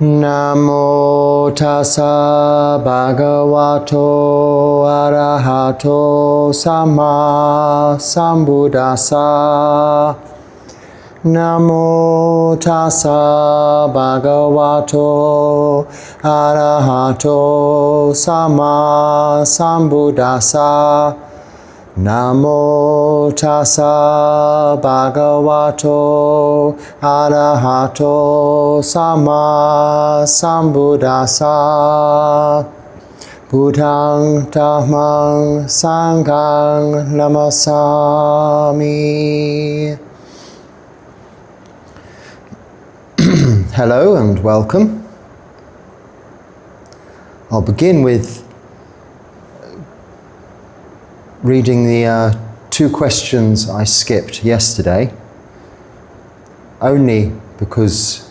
Namo tassa bhagavato arahato samma sambuddhassa. Namo tassa bhagavato arahato samma sambuddhassa. Namo tassa bhagavato arahato samma sambuddhassa. Buddhang dhammang sanghang namasami. Hello and welcome. I'll begin with reading the two questions I skipped yesterday, only because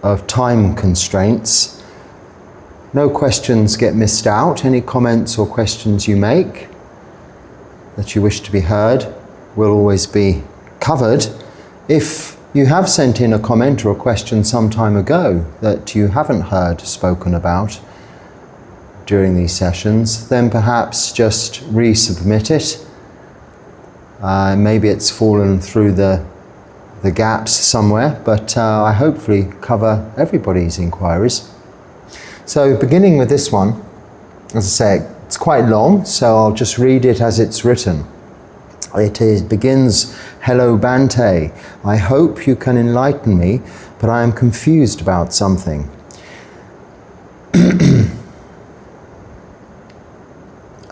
of time constraints. No questions get missed out. Any comments or questions you make that you wish to be heard will always be covered. If you have sent in a comment or a question some time ago that you haven't heard spoken about during these sessions, then perhaps just resubmit it. Maybe it's fallen through the gaps somewhere, but I hopefully cover everybody's inquiries. So beginning with this one, as I say, it's quite long, so I'll just read it as it's written. It begins, "Hello Bhante, I hope you can enlighten me, but I am confused about something.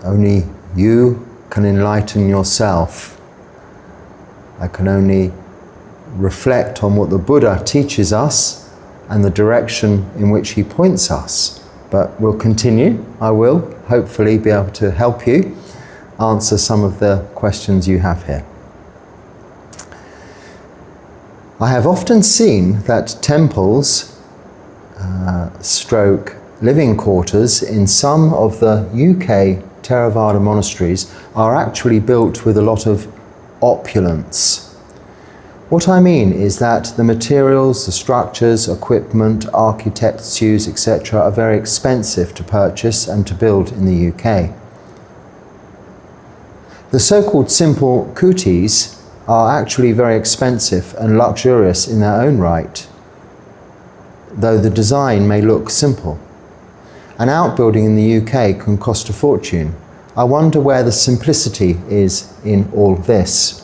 Only you can enlighten yourself. I can only reflect on what the Buddha teaches us and the direction in which he points us. But we'll continue. I will hopefully be able to help you answer some of the questions you have here. I have often seen that temples, stroke living quarters in some of the UK Theravada monasteries are actually built with a lot of opulence. What I mean is that the materials, the structures, equipment, architects use, etc. are very expensive to purchase and to build in the UK. The so-called simple kutis are actually very expensive and luxurious in their own right, though the design may look simple. An outbuilding in the UK can cost a fortune. I wonder where the simplicity is in all this.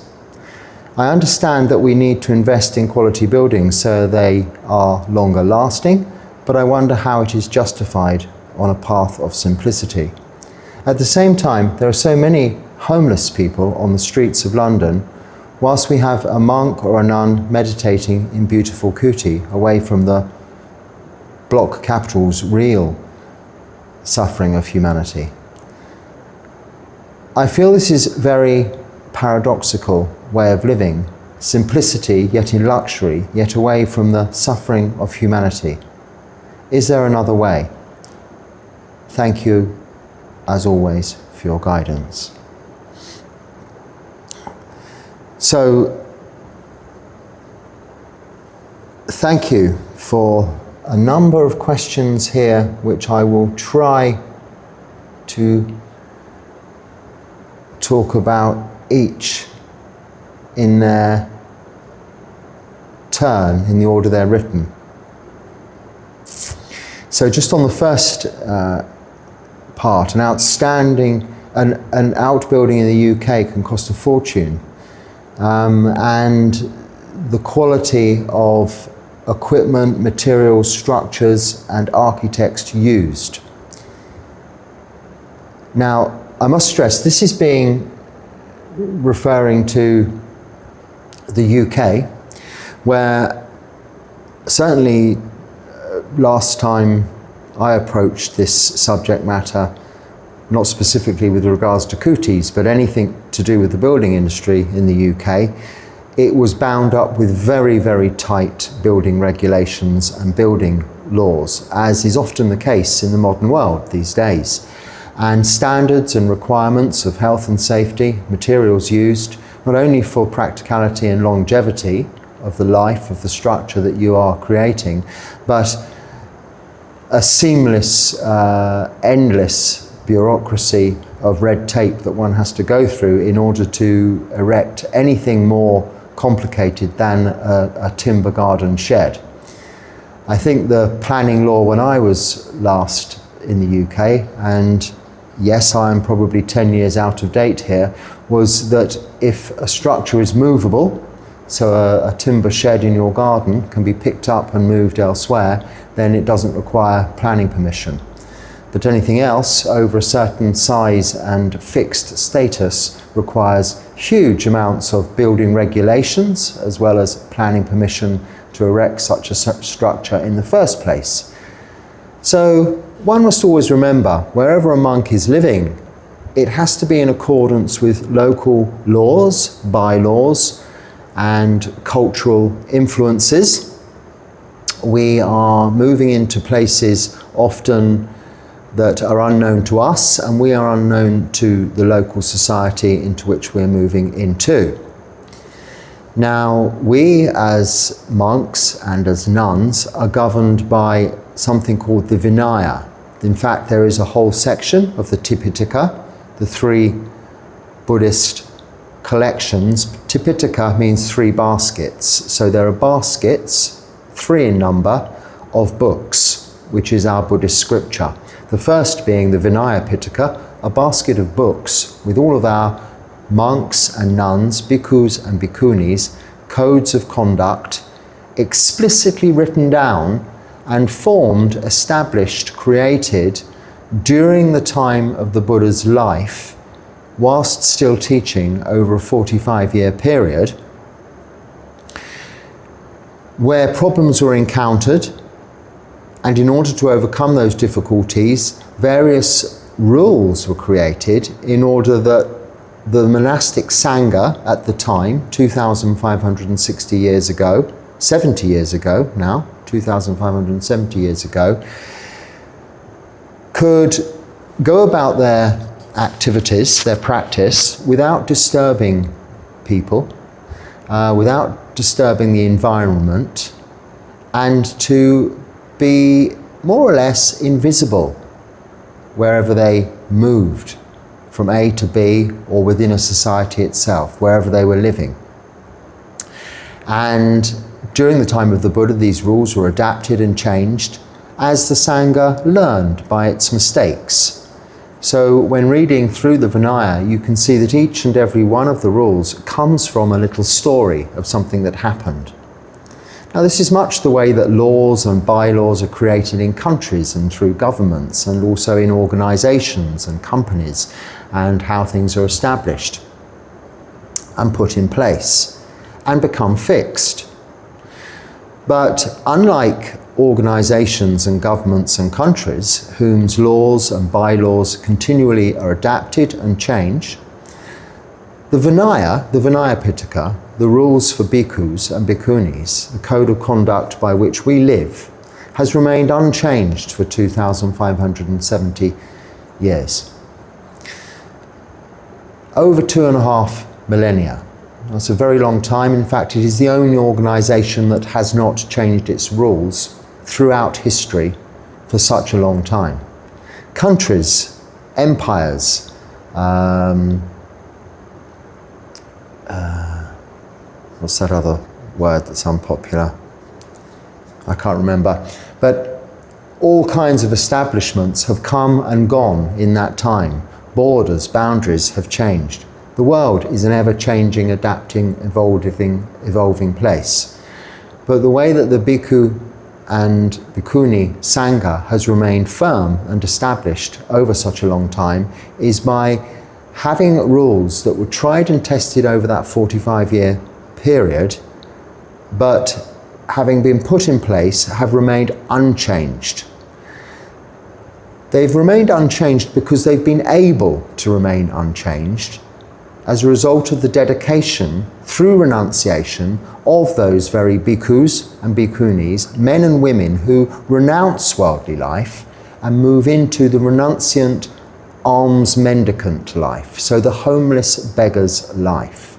I understand that we need to invest in quality buildings so they are longer lasting, but I wonder how it is justified on a path of simplicity. At the same time, there are so many homeless people on the streets of London, whilst we have a monk or a nun meditating in beautiful kuti, away from the block capital's real suffering of humanity. I feel this is very paradoxical way of living, simplicity yet in luxury, yet away from the suffering of humanity. Is there another way? Thank you, as always, for your guidance. So, thank you for a number of questions here, which I will try to talk about each in their turn, in the order they're written. So just on the first part, an outbuilding in the UK can cost a fortune, and the quality of equipment, materials, structures and architects used. Now, I must stress, this is referring to the UK, where certainly last time I approached this subject matter, not specifically with regards to kutis, but anything to do with the building industry in the UK, it was bound up with very, very tight building regulations and building laws, as is often the case in the modern world these days. And standards and requirements of health and safety, materials used, not only for practicality and longevity of the life, of the structure that you are creating, but a seamless, endless bureaucracy of red tape that one has to go through in order to erect anything more complicated than a timber garden shed. I think the planning law when I was last in the UK, and yes, I am probably 10 years out of date here, was that if a structure is movable, so a timber shed in your garden can be picked up and moved elsewhere, then it doesn't require planning permission. But anything else over a certain size and fixed status requires huge amounts of building regulations as well as planning permission to erect such a structure in the first place. So one must always remember, wherever a monk is living, it has to be in accordance with local laws, bylaws, and cultural influences. We are moving into places often that are unknown to us, and we are unknown to the local society into which we're moving into. Now, we as monks and as nuns are governed by something called the Vinaya. In fact, there is a whole section of the Tipitaka, the 3 Buddhist collections. Tipitaka means 3 baskets. So there are baskets, 3 in number, of books, which is our Buddhist scripture. The first being the Vinaya Pitaka, a basket of books with all of our monks and nuns, bhikkhus and bhikkhunis, codes of conduct explicitly written down and formed, established, created during the time of the Buddha's life, whilst still teaching over a 45-year period, where problems were encountered, and in order to overcome those difficulties, various rules were created in order that the monastic Sangha at the time, 2,560 years ago, 70 years ago now, 2,570 years ago, could go about their activities, their practice, without disturbing people, without disturbing the environment, and to be more or less invisible wherever they moved, from A to B or within a society itself, wherever they were living. And during the time of the Buddha, these rules were adapted and changed as the Sangha learned by its mistakes. So when reading through the Vinaya, you can see that each and every one of the rules comes from a little story of something that happened. Now, this is much the way that laws and bylaws are created in countries and through governments, and also in organizations and companies, and how things are established and put in place and become fixed. But unlike organizations and governments and countries whose laws and bylaws continually are adapted and changed, the Vinaya Pitaka, the rules for bhikkhus and bhikkhunis, the code of conduct by which we live, has remained unchanged for 2,570 years. Over 2.5 millennia. That's a very long time. In fact, it is the only organization that has not changed its rules throughout history for such a long time. Countries, empires, what's that other word that's unpopular? I can't remember. But all kinds of establishments have come and gone in that time. Borders, boundaries have changed. The world is an ever-changing, adapting, evolving place. But the way that the bhikkhu and bhikkhuni Sangha has remained firm and established over such a long time is by having rules that were tried and tested over that 45-year period, but having been put in place, have remained unchanged. They've remained unchanged because they've been able to remain unchanged as a result of the dedication through renunciation of those very bhikkhus and bhikkhunis, men and women who renounce worldly life and move into the renunciant alms mendicant life, so the homeless beggar's life.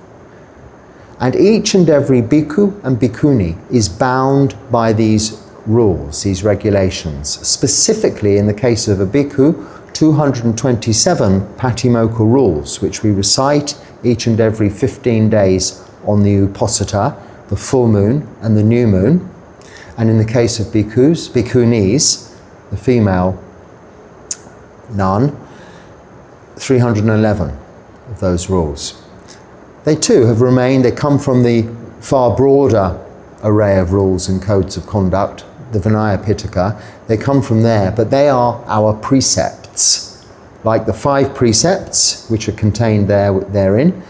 And each and every bhikkhu and bhikkhuni is bound by these rules, these regulations. Specifically, in the case of a bhikkhu, 227 patimokkha rules, which we recite each and every 15 days on the Uposatha, the full moon and the new moon. And in the case of bhikkhus, bhikkhunis, the female nun, 311 of those rules. They too have remained, they come from the far broader array of rules and codes of conduct, the Vinaya Pitaka. They come from there, but they are our precepts. Like the 5 precepts, which are contained therein,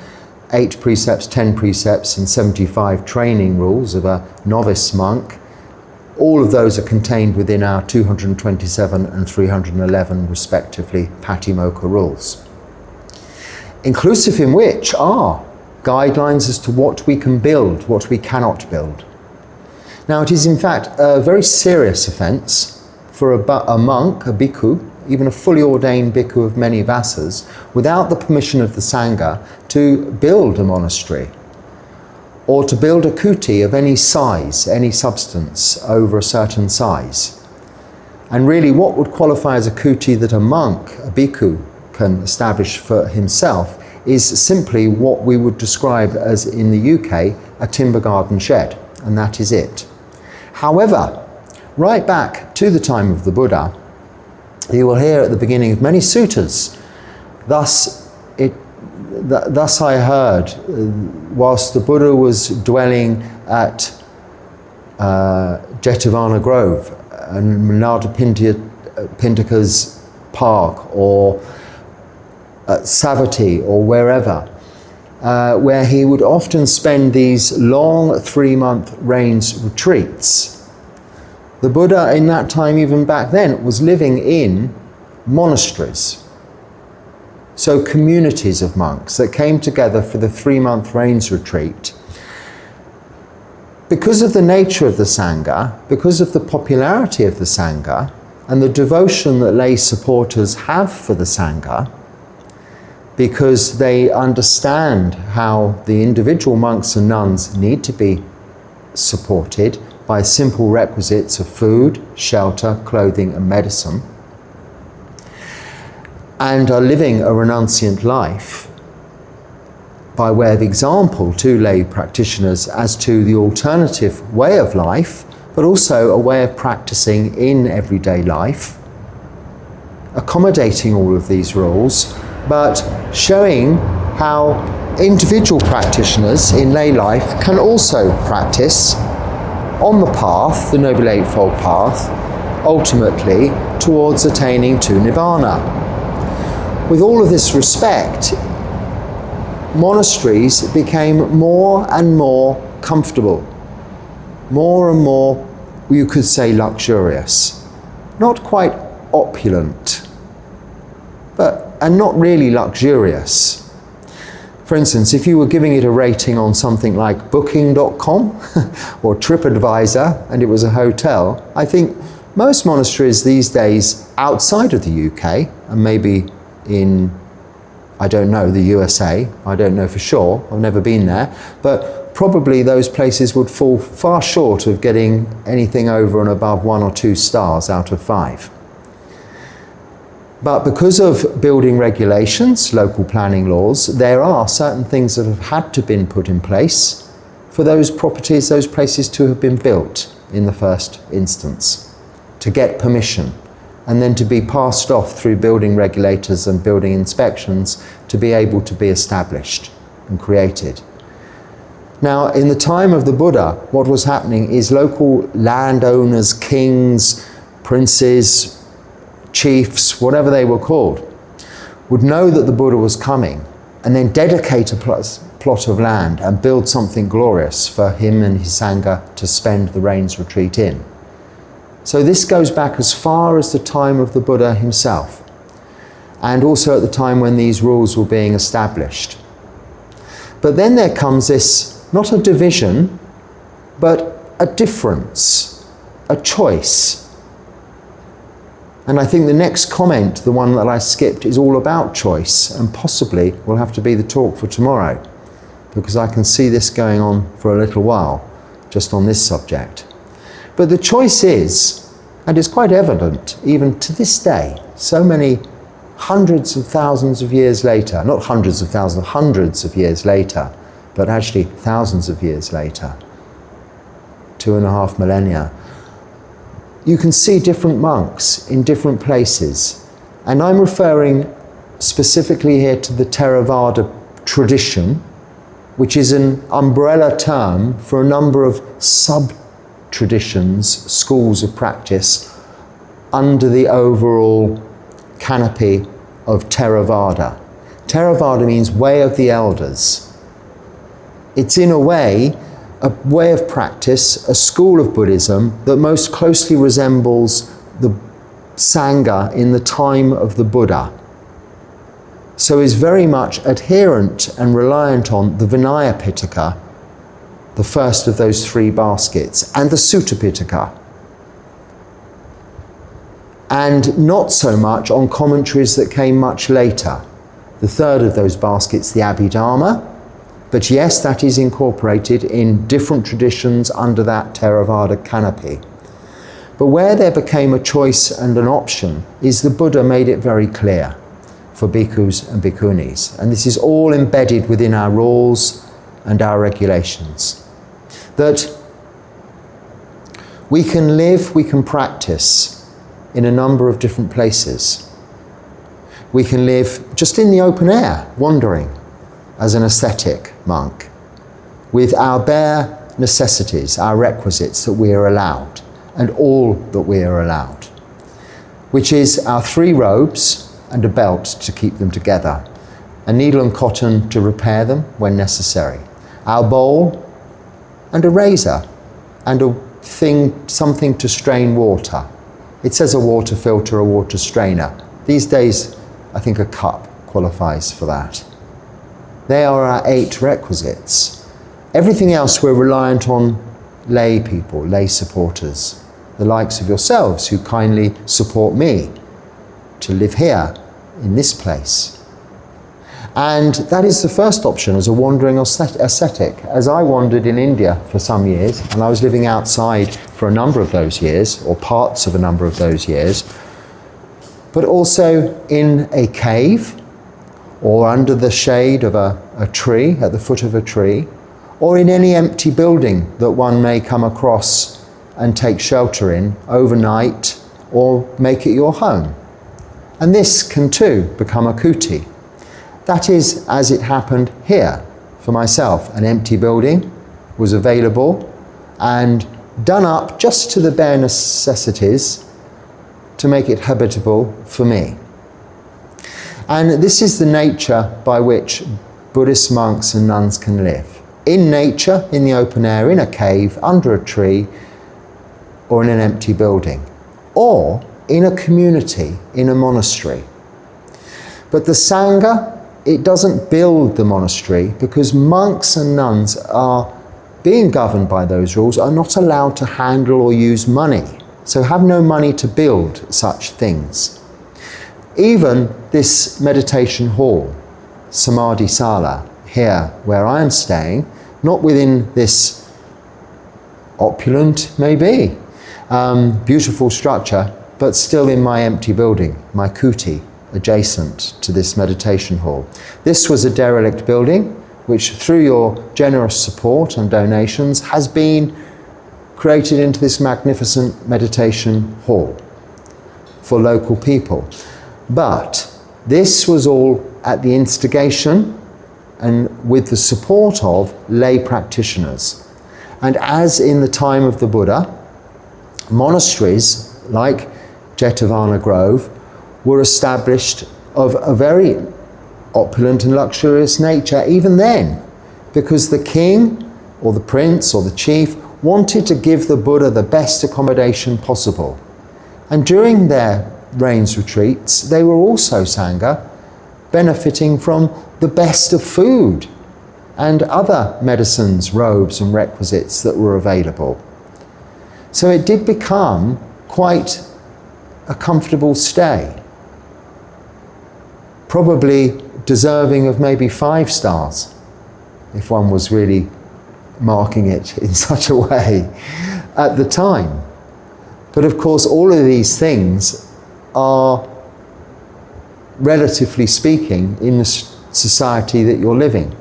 8 precepts, 10 precepts, and 75 training rules of a novice monk. All of those are contained within our 227 and 311, respectively, patimokkha rules. Inclusive in which are guidelines as to what we can build, what we cannot build. Now, it is in fact a very serious offence for a monk, a bhikkhu, even a fully ordained bhikkhu of many vasas, without the permission of the Sangha, to build a monastery or to build a kuti of any size, any substance over a certain size. And really what would qualify as a kuti that a monk, a bhikkhu, can establish for himself is simply what we would describe as, in the UK, a timber garden shed, and that is it. However, right back to the time of the Buddha, you will hear at the beginning of many suttas, thus I heard, whilst the Buddha was dwelling at Jetavana Grove and Manada Pindika's park, or at Savatthi, or wherever, where he would often spend these long 3-month rains retreats. The Buddha in that time, even back then, was living in monasteries. So communities of monks that came together for the 3-month rains retreat. Because of the nature of the Sangha, because of the popularity of the Sangha, and the devotion that lay supporters have for the Sangha, because they understand how the individual monks and nuns need to be supported by simple requisites of food, shelter, clothing and medicine, and are living a renunciant life by way of example to lay practitioners as to the alternative way of life, but also a way of practicing in everyday life, accommodating all of these rules, but showing how individual practitioners in lay life can also practice on the path, the Noble Eightfold Path, ultimately towards attaining to Nibbana. With all of this respect, monasteries became more and more comfortable, more and more, you could say, luxurious. Not quite opulent, and not really luxurious. For instance, if you were giving it a rating on something like Booking.com or TripAdvisor, and it was a hotel, I think most monasteries these days outside of the UK, and maybe in, I don't know, the USA, I don't know for sure, I've never been there, but probably those places would fall far short of getting anything over and above 1 or 2 stars out of 5. But because of building regulations, local planning laws, there are certain things that have had to been put in place for those properties, those places to have been built in the first instance, to get permission, and then to be passed off through building regulators and building inspections to be able to be established and created. Now, in the time of the Buddha, what was happening is local landowners, kings, princes, chiefs, whatever they were called, would know that the Buddha was coming and then dedicate a plot of land and build something glorious for him and his Sangha to spend the rains retreat in. So this goes back as far as the time of the Buddha himself, and also at the time when these rules were being established. But then there comes this, not a division, but a difference, a choice. And I think the next comment, the one that I skipped, is all about choice, and possibly will have to be the talk for tomorrow, because I can see this going on for a little while, just on this subject. But the choice is, and it's quite evident even to this day, so many hundreds of thousands of years later, not hundreds of thousands, hundreds of years later, but actually thousands of years later, 2.5 millennia, you can see different monks in different places. And I'm referring specifically here to the Theravada tradition, which is an umbrella term for a number of sub-traditions, schools of practice, under the overall canopy of Theravada. Theravada means way of the elders. It's in a way of practice, a school of Buddhism that most closely resembles the Sangha in the time of the Buddha. So is very much adherent and reliant on the Vinaya Pitaka, the first of those 3 baskets, and the Sutta Pitaka. And not so much on commentaries that came much later. The third of those baskets, the Abhidharma, but yes, that is incorporated in different traditions under that Theravada canopy. But where there became a choice and an option is the Buddha made it very clear for bhikkhus and bhikkhunis. And this is all embedded within our rules and our regulations. That we can live, we can practice in a number of different places. We can live just in the open air, wandering as an ascetic monk, with our bare necessities, our requisites that we are allowed, and all that we are allowed, which is our 3 robes and a belt to keep them together, a needle and cotton to repair them when necessary, our bowl and a razor and something to strain water. It says a water filter, a water strainer. These days, I think a cup qualifies for that. They are our 8 requisites. Everything else we're reliant on lay people, lay supporters, the likes of yourselves who kindly support me to live here in this place. And that is the first option as a wandering ascetic. As I wandered in India for some years, and I was living outside for a number of those years, or parts of a number of those years, but also in a cave, or under the shade of a tree, at the foot of a tree, or in any empty building that one may come across and take shelter in overnight, or make it your home. And this can too become a kuti. That is as it happened here for myself. An empty building was available and done up just to the bare necessities to make it habitable for me. And this is the nature by which Buddhist monks and nuns can live. In nature, in the open air, in a cave, under a tree, or in an empty building, or in a community, in a monastery. But the Sangha, it doesn't build the monastery because monks and nuns are, being governed by those rules, are not allowed to handle or use money. So have no money to build such things. Even this meditation hall, Samadhi Sala, here where I am staying, not within this opulent, maybe, beautiful structure, but still in my empty building, my kuti, adjacent to this meditation hall. This was a derelict building, which through your generous support and donations has been created into this magnificent meditation hall for local people. But this was all at the instigation and with the support of lay practitioners. And as in the time of the Buddha, monasteries like Jetavana Grove were established of a very opulent and luxurious nature even then, because the king or the prince or the chief wanted to give the Buddha the best accommodation possible. And during their rains retreats, they were also Sangha, benefiting from the best of food and other medicines, robes and requisites that were available. So it did become quite a comfortable stay, probably deserving of maybe 5 stars if one was really marking it in such a way. at the time. But of course, all of these things are, relatively speaking, in the society that you're living.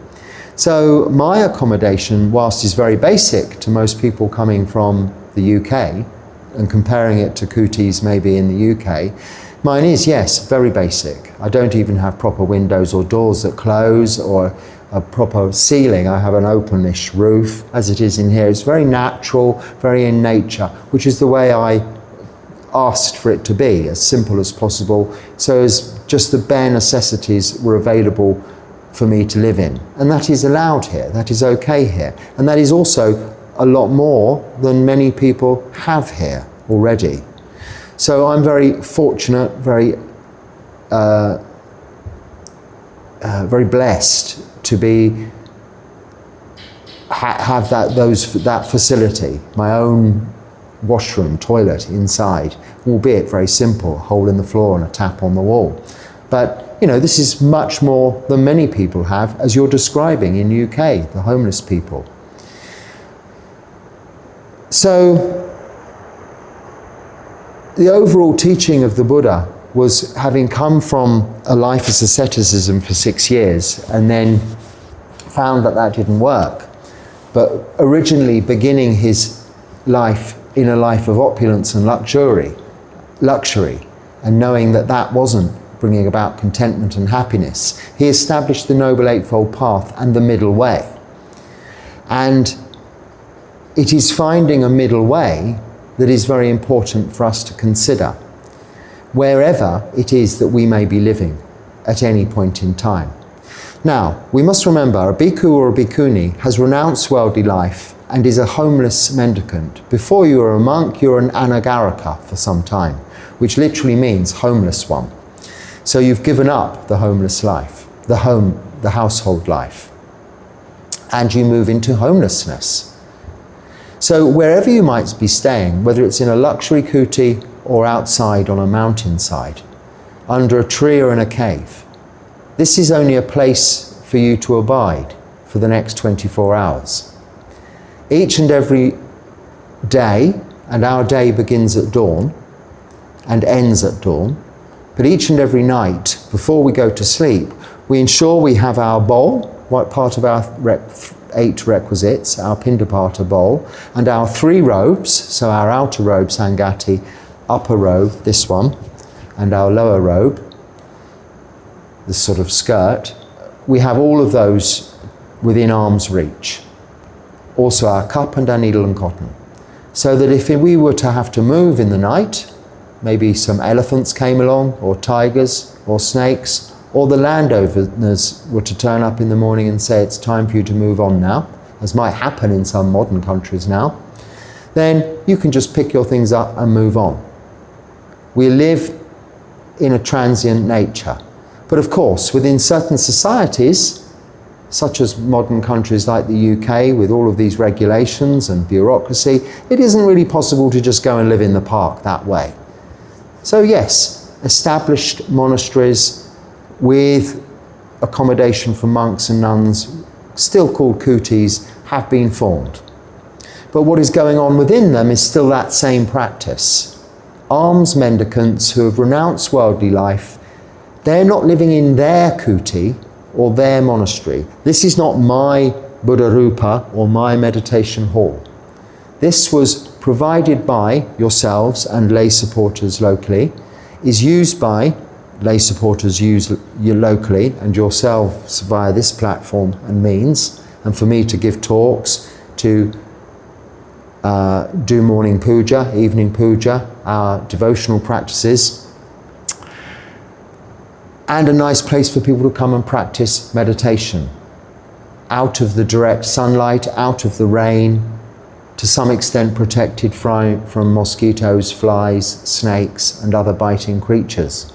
So my accommodation, whilst is very basic to most people coming from the UK, and comparing it to kutis maybe in the UK, mine is, yes, very basic. I don't even have proper windows or doors that close, or a proper ceiling. I have an openish roof, as it is in here. It's very natural, very in nature, which is the way I asked for it to be, as simple as possible, so as just the bare necessities were available for me to live in. And that is allowed here, that is okay here. And that is also a lot more than many people have here already. So I'm very fortunate, very blessed to be have that facility, my own washroom, toilet inside, albeit very simple, a hole in the floor and a tap on the wall. But you know, this is much more than many people have, as you're describing in UK, the homeless people. So the overall teaching of the Buddha was, having come from a life as asceticism for 6 years and then found that that didn't work, but originally beginning his life in a life of opulence and luxury, and knowing that that wasn't bringing about contentment and happiness, he established the Noble Eightfold Path and the middle way. And it is finding a middle way that is very important for us to consider, wherever it is that we may be living at any point in time. Now, we must remember, a bhikkhu or a bhikkhuni has renounced worldly life and is a homeless mendicant. Before you are a monk, you're an anagarika for some time, which literally means homeless one. So you've given up the homeless life, the household life, and you move into homelessness. So wherever you might be staying, whether it's in a luxury kuti or outside on a mountainside, under a tree or in a cave, this is only a place for you to abide for the next 24 hours. Each and every day, and our day begins at dawn and ends at dawn, but each and every night, before we go to sleep, we ensure we have our bowl, what part of our 8 requisites, our Pindapata bowl, and our 3 robes, so our outer robe, Sangati, upper robe, this one, and our lower robe, this sort of skirt. We have all of those within arm's reach. Also our cup and our needle and cotton. So that if we were to have to move in the night, maybe some elephants came along, or tigers, or snakes, or the landowners were to turn up in the morning and say it's time for you to move on now, as might happen in some modern countries now, then you can just pick your things up and move on. We live in a transient nature. But of course, within certain societies, such as modern countries like the UK, with all of these regulations and bureaucracy, it isn't really possible to just go and live in the park that way. So yes, established monasteries with accommodation for monks and nuns, still called kutis, have been formed. But what is going on within them is still that same practice. Alms mendicants who have renounced worldly life, they're not living in their kuti or their monastery. This is not my Buddha Rupa or my meditation hall. This was provided by yourselves and lay supporters locally, is used by lay supporters locally and yourselves via this platform and means, and for me to give talks, to do morning puja, evening puja, our devotional practices, and a nice place for people to come and practice meditation, out of the direct sunlight, out of the rain, to some extent protected from mosquitoes, flies, snakes, and other biting creatures.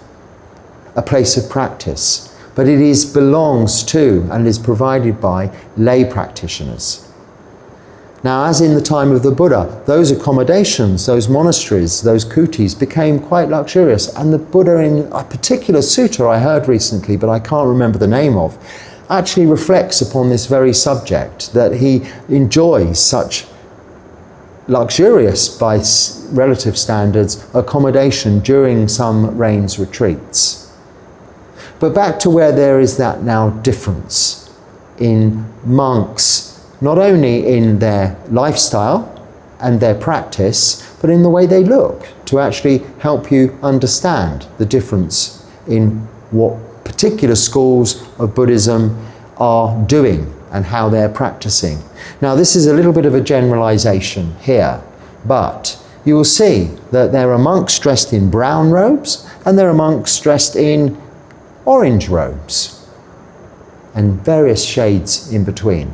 A place of practice, but it belongs to and is provided by lay practitioners. Now, as in the time of the Buddha, those accommodations, those monasteries, those kutis became quite luxurious, and the Buddha, in a particular sutta I heard recently, but I can't remember the name of, actually reflects upon this very subject, that he enjoys such luxurious by relative standards accommodation during some rains retreats. But back to where there is that now difference in monks, not only in their lifestyle and their practice, but in the way they look, to actually help you understand the difference in what particular schools of Buddhism are doing and how they're practicing. Now, this is a little bit of a generalization here, but you will see that there are monks dressed in brown robes and there are monks dressed in orange robes and various shades in between.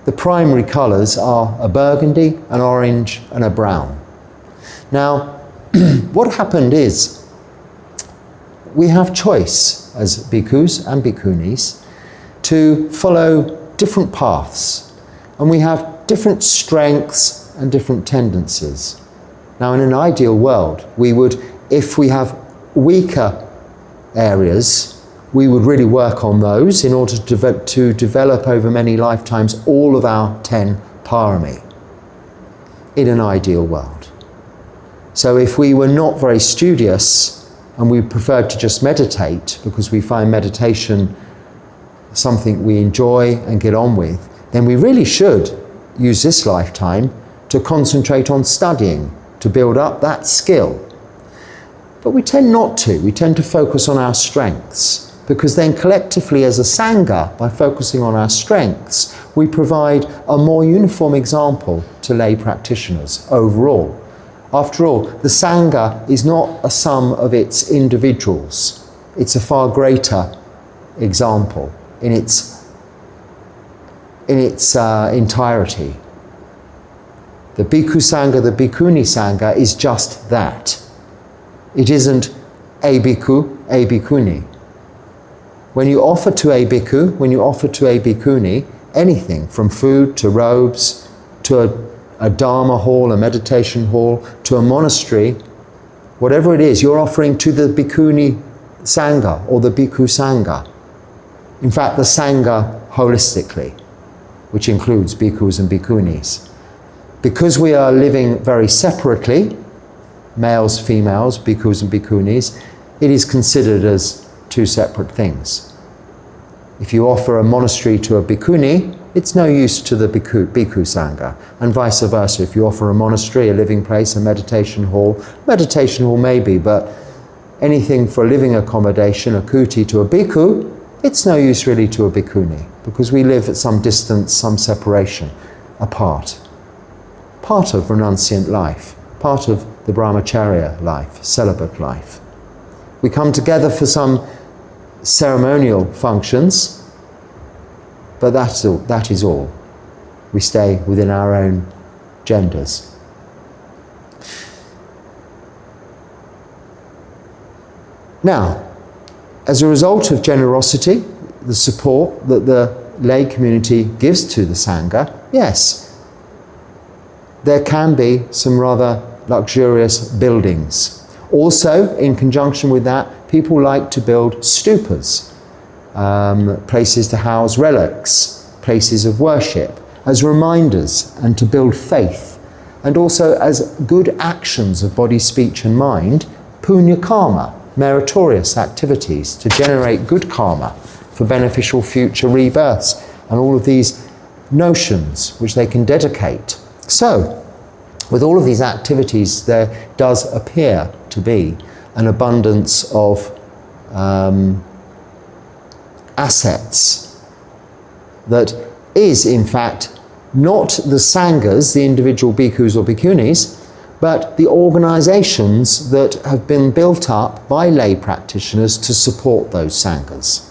The primary colours are a burgundy, an orange and a brown. Now, what happened is we have choice as bhikkhus and bhikkhunis to follow different paths, and we have different strengths and different tendencies. Now, in an ideal world, we would, if we have weaker areas, we would really work on those in order to develop over many lifetimes all of our 10 parami in an ideal world. So if we were not very studious and we preferred to just meditate because we find meditation something we enjoy and get on with, then we really should use this lifetime to concentrate on studying, to build up that skill. But we tend not to. We tend to focus on our strengths, because then collectively as a Sangha, by focusing on our strengths, we provide a more uniform example to lay practitioners overall. After all, the Sangha is not a sum of its individuals. It's a far greater example in its entirety. The Bhikkhu Sangha, the Bhikkhuni Sangha is just that. It isn't a bhikkhu, a bhikkhuni. When you offer to a bhikkhu, when you offer to a bhikkhuni, anything from food to robes to a dharma hall, a meditation hall, to a monastery, whatever it is, you're offering to the bhikkhuni Sangha or the bhikkhu Sangha. In fact, the Sangha holistically, which includes bhikkhus and bhikkhunis. Because we are living very separately, males, females, bhikkhus and bhikkhunis, it is considered as two separate things. If you offer a monastery to a bhikkhuni, it's no use to the bhikkhu Sangha, and vice versa. If you offer a monastery, a living place, a meditation hall maybe, but anything for living accommodation, a kuti to a bhikkhu, it's no use really to a bhikkhuni, because we live at some distance, some separation, apart. Part of renunciant life, part of the brahmacharya life, celibate life. We come together for some ceremonial functions, but that is all. We stay within our own genders. Now, as a result of generosity, the support that the lay community gives to the Sangha, yes, there can be some rather luxurious buildings. Also, in conjunction with that, people like to build stupas, places to house relics, places of worship, as reminders and to build faith, and also as good actions of body, speech and mind, punya karma, meritorious activities to generate good karma for beneficial future rebirths, and all of these notions which they can dedicate. So, with all of these activities, there does appear to be an abundance of assets that is, in fact, not the Sanghas, the individual bhikkhus or bhikkhunis, but the organizations that have been built up by lay practitioners to support those Sanghas.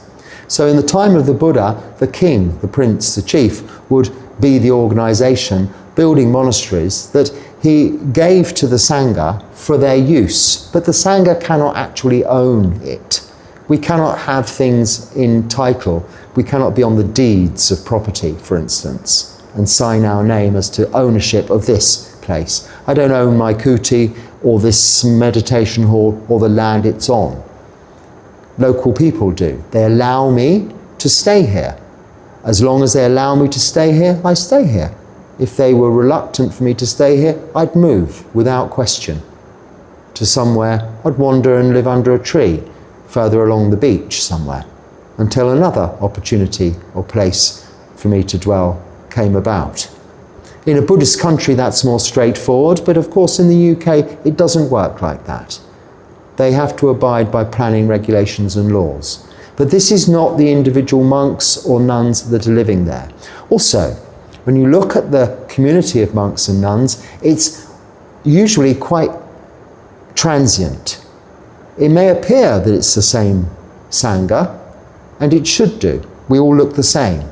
So in the time of the Buddha, the king, the prince, the chief would be the organization building monasteries that he gave to the Sangha for their use, but the Sangha cannot actually own it. We cannot have things in title. We cannot be on the deeds of property, for instance, and sign our name as to ownership of this place. I don't own my kuti or this meditation hall or the land it's on. Local people do. They allow me to stay here. As long as they allow me to stay here, I stay here. if they were reluctant for me to stay here, I'd move without question to somewhere. I'd wander and live under a tree further along the beach somewhere until another opportunity or place for me to dwell came about. In a Buddhist country that's more straightforward, but of course in the UK it doesn't work like that. They have to abide by planning regulations and laws. But this is not the individual monks or nuns that are living there. Also, when you look at the community of monks and nuns, it's usually quite transient. It may appear that it's the same Sangha, and it should do. We all look the same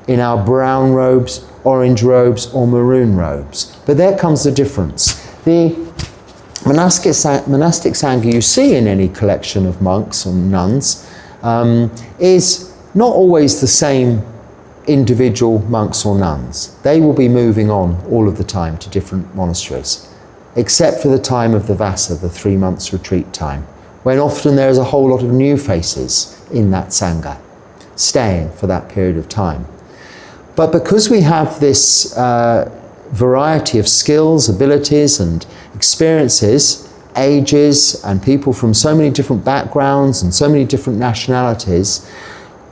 in our brown robes, orange robes, or maroon robes. But there comes the difference. The monastic Sangha you see in any collection of monks and nuns is not always the same individual monks or nuns. They will be moving on all of the time to different monasteries, except for the time of the Vassa, the 3 months retreat time, when often there is a whole lot of new faces in that Sangha, staying for that period of time. But because we have this variety of skills, abilities and experiences, ages and people from so many different backgrounds and so many different nationalities,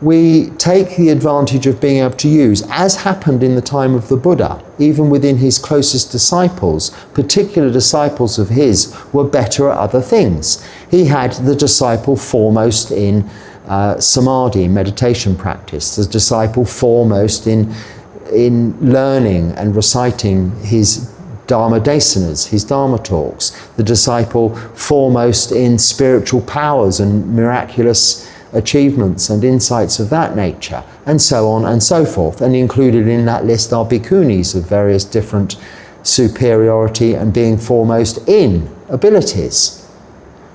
we take the advantage of being able to use, as happened in the time of the Buddha, even within his closest disciples, particular disciples of his were better at other things. He had the disciple foremost in samadhi, meditation practice, the disciple foremost in learning and reciting his Dharma desanas, his Dharma talks, the disciple foremost in spiritual powers and miraculous achievements and insights of that nature, and so on and so forth. And included in that list are bhikkhunis of various different superiority and being foremost in abilities.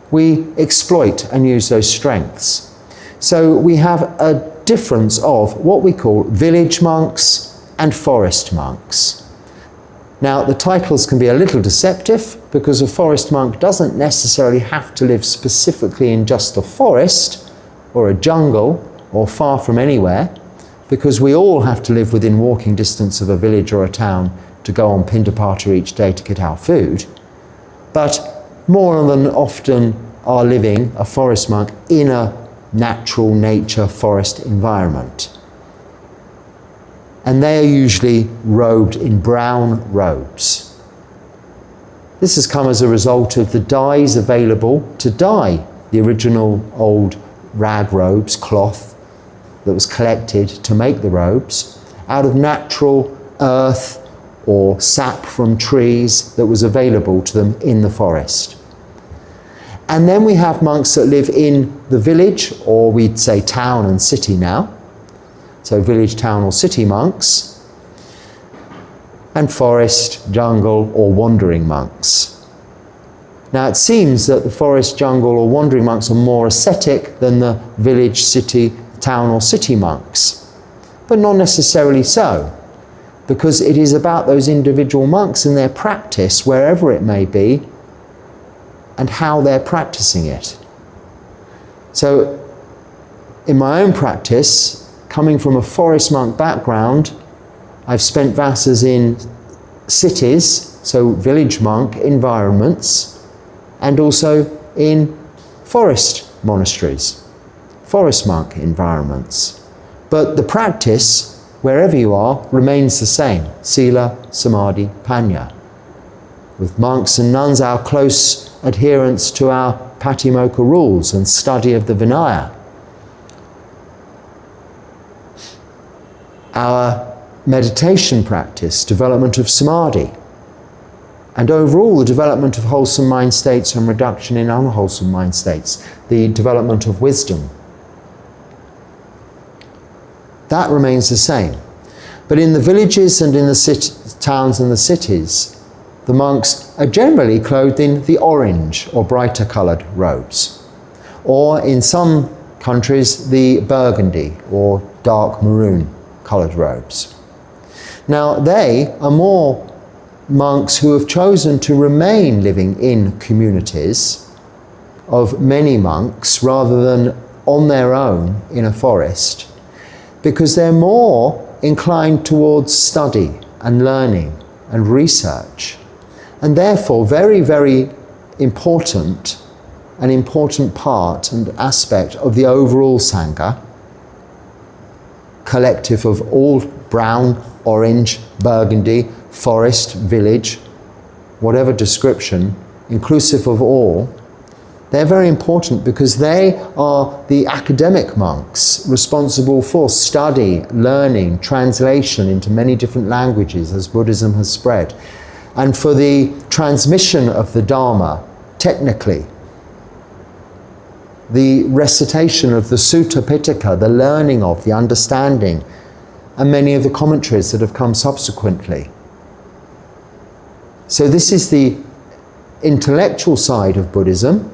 We exploit and use those strengths. So we have a difference of what we call village monks and forest monks. Now, the titles can be a little deceptive because a forest monk doesn't necessarily have to live specifically in just a forest or a jungle or far from anywhere, because we all have to live within walking distance of a village or a town to go on Pindapata each day to get our food. But more than often are living, a forest monk, in a natural nature forest environment. And they are usually robed in brown robes. This has come as a result of the dyes available to dye the original old rag robes, cloth that was collected to make the robes, out of natural earth or sap from trees that was available to them in the forest. And then we have monks that live in the village, or we'd say town and city now, so village, town or city monks, and forest, jungle or wandering monks. Now it seems that the forest, jungle or wandering monks are more ascetic than the village, city, town or city monks, but not necessarily so, because it is about those individual monks and their practice, wherever it may be, and how they're practicing it. So in my own practice, coming from a forest monk background, I've spent Vassas in cities, so village monk environments, and also in forest monasteries, forest monk environments. But the practice, wherever you are, remains the same: sila, samadhi, panya. With monks and nuns, our close adherence to our patimokkha rules and study of the Vinaya. Our meditation practice, development of samadhi, and overall the development of wholesome mind states and reduction in unwholesome mind states, the development of wisdom. That remains the same. But in the villages and in the towns and the cities, the monks are generally clothed in the orange or brighter coloured robes, or in some countries the burgundy or dark maroon coloured robes. Now they are more monks who have chosen to remain living in communities of many monks rather than on their own in a forest, because they're more inclined towards study and learning and research. And therefore very, very important, an important part and aspect of the overall Sangha, collective of all brown, orange, burgundy, forest, village, whatever description, inclusive of all. They're very important because they are the academic monks responsible for study, learning, translation into many different languages as Buddhism has spread, and for the transmission of the Dharma technically. The recitation of the Sutta Pitaka, the learning of, the understanding, and many of the commentaries that have come subsequently. So this is the intellectual side of Buddhism,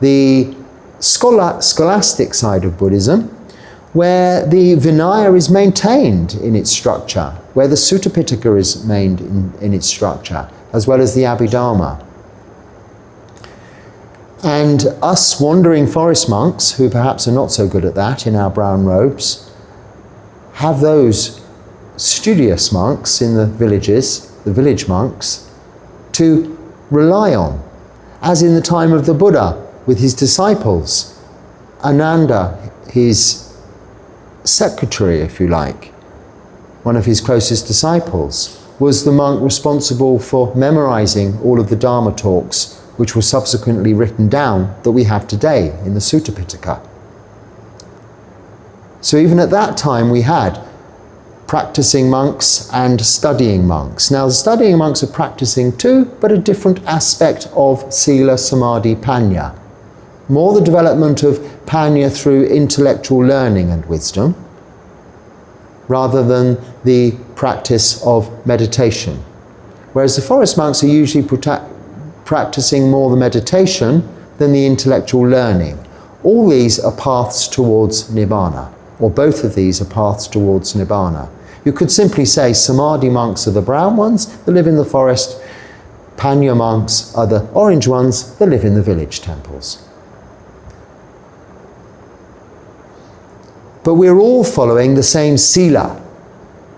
the scholastic side of Buddhism, where the Vinaya is maintained in its structure, where the Sutta Pitaka is maintained in its structure, as well as the Abhidharma. And us wandering forest monks, who perhaps are not so good at that in our brown robes, have those studious monks in the villages, the village monks, to rely on, as in the time of the Buddha with his disciples. Ananda, his secretary, if you like, one of his closest disciples, was the monk responsible for memorizing all of the Dharma talks, which were subsequently written down, that we have today in the Sutta Pitaka. So even at that time we had practicing monks and studying monks. Now the studying monks are practicing too, but a different aspect of Sila, Samadhi, Panya. More the development of Panya through intellectual learning and wisdom, rather than the practice of meditation. Whereas the forest monks are usually practicing more the meditation than the intellectual learning. All these are paths towards Nibbana, or both of these are paths towards Nibbana. You could simply say Samadhi monks are the brown ones that live in the forest, Panya monks are the orange ones that live in the village temples. But we're all following the same Sila,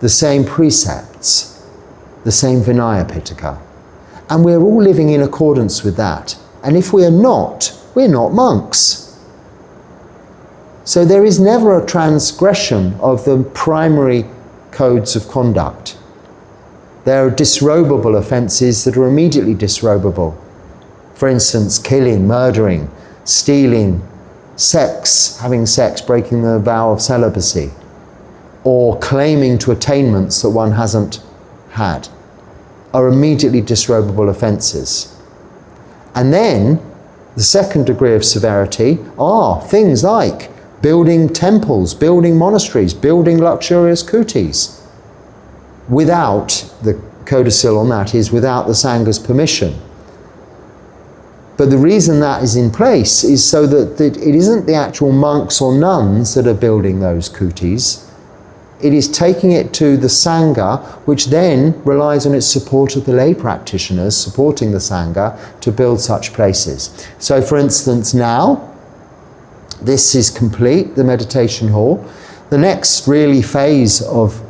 the same precepts, the same Vinaya Pitaka. And we're all living in accordance with that. And if we are not, we're not monks. So there is never a transgression of the primary codes of conduct. There are disrobable offences that are immediately disrobable. For instance, killing, murdering, stealing, sex, having sex, breaking the vow of celibacy, or claiming to attainments that one hasn't had, are immediately disrobable offences. And then the second degree of severity are things like building temples, building monasteries, building luxurious kutis, without, the codicil on that is without the Sangha's permission. But the reason that is in place is so that it isn't the actual monks or nuns that are building those kutis. It is taking it to the Sangha, which then relies on its support of the lay practitioners supporting the Sangha to build such places. So for instance now, this is complete, the meditation hall. The next really phase of,